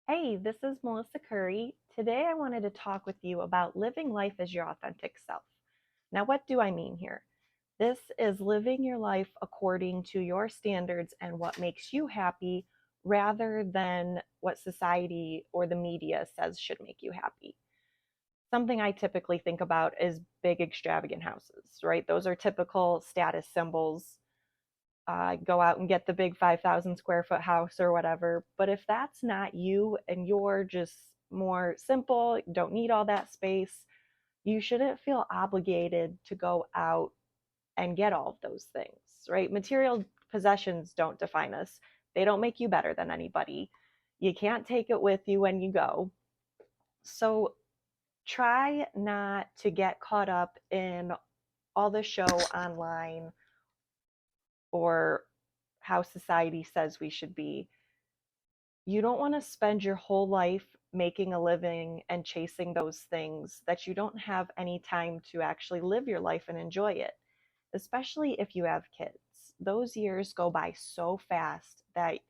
Hey, this is Melissa Curry. Today I wanted to talk with you about living life as your authentic self. Now, what do I mean here? This is living your life according to your standards and what makes you happy rather than what society or the media says should make you happy. Something I typically think about is big, extravagant houses, right? Those are typical status symbols. Go out and get the big 5,000 square foot house or whatever. But if that's not you and you're just more simple, don't need all that space, you shouldn't feel obligated to go out and get all of those things, right? Material possessions don't define us, they don't make you better than anybody. You can't take it with you when you go. So try not to get caught up in all the show online or how society says we should be. You don't want to spend your whole life making a living and chasing those things that you don't have any time to actually live your life and enjoy it, especially if you have kids. Those years go by so fast that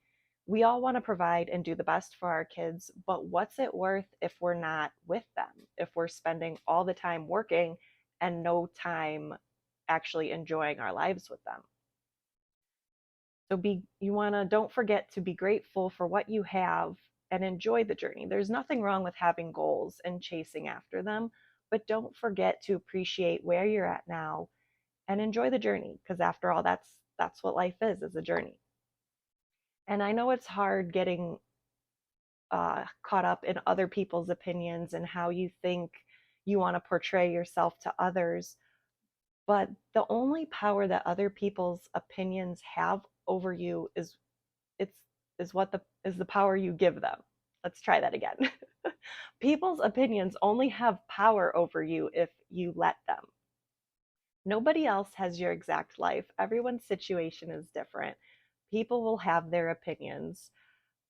we all want to provide and do the best for our kids, but what's it worth if we're not with them? If we're spending all the time working and no time actually enjoying our lives with them? So you want to don't forget to be grateful for what you have and enjoy the journey. There's nothing wrong with having goals and chasing after them, but don't forget to appreciate where you're at now and enjoy the journey because after all that's what life is a journey. And I know it's hard getting caught up in other people's opinions and how you think you want to portray yourself to others, but the only power that other people's opinions have over you it's is what the power you give them. Let's try that again. People's opinions only have power over you if you let them. Nobody else has your exact life. Everyone's situation is different. People will have their opinions,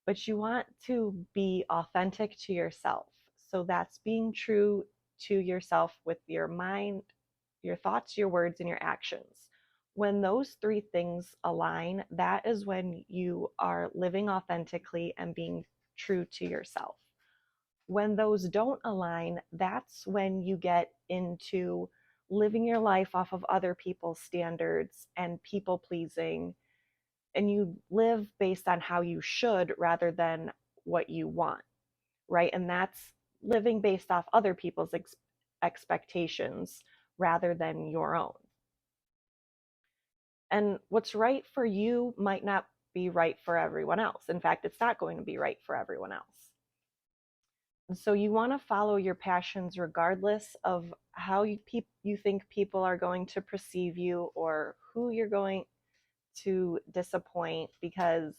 but you want to be authentic to yourself. So that's being true to yourself with your mind, your thoughts, your words, and your actions. When those three things align, that is when you are living authentically and being true to yourself. When those don't align, that's when you get into living your life off of other people's standards and people pleasing, and you live based on how you should rather than what you want, right? And that's living based off other people's expectations rather than your own. And what's right for you might not be right for everyone else. In fact, it's not going to be right for everyone else. And so you want to follow your passions regardless of how you think people are going to perceive you or who you're going to disappoint, because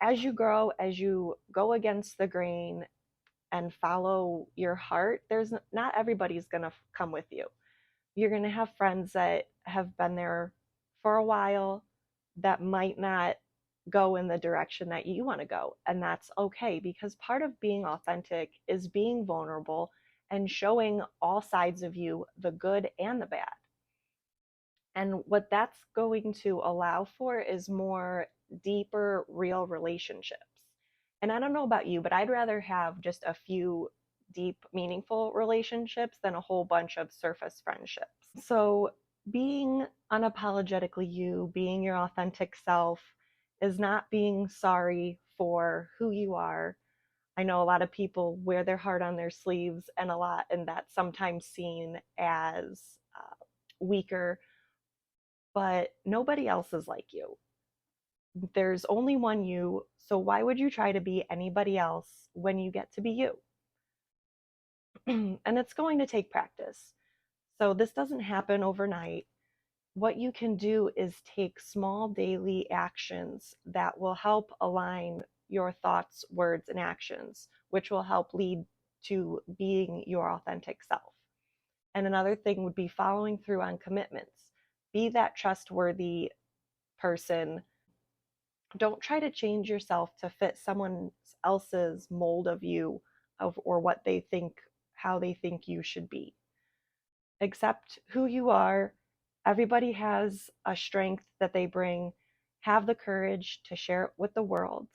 as you grow, as you go against the grain and follow your heart, there's not everybody's going to come with you. You're going to have friends that have been there for a while that might not go in the direction that you want to go. And that's okay, because part of being authentic is being vulnerable and showing all sides of you, the good and the bad. And what that's going to allow for is more deeper, real relationships. And I don't know about you, but I'd rather have just a few deep, meaningful relationships than a whole bunch of surface friendships. So, being unapologetically you, being your authentic self, is not being sorry for who you are. I know a lot of people wear their heart on their sleeves, and that's sometimes seen as weaker, but nobody else is like you. There's only one you, so why would you try to be anybody else when you get to be you? And it's going to take practice. So this doesn't happen overnight. What you can do is take small daily actions that will help align your thoughts, words, and actions, which will help lead to being your authentic self. And another thing would be following through on commitments. Be that trustworthy person. Don't try to change yourself to fit someone else's mold of you or what they think, how they think you should be. Accept who you are. Everybody has a strength that they bring. Have the courage to share it with the world.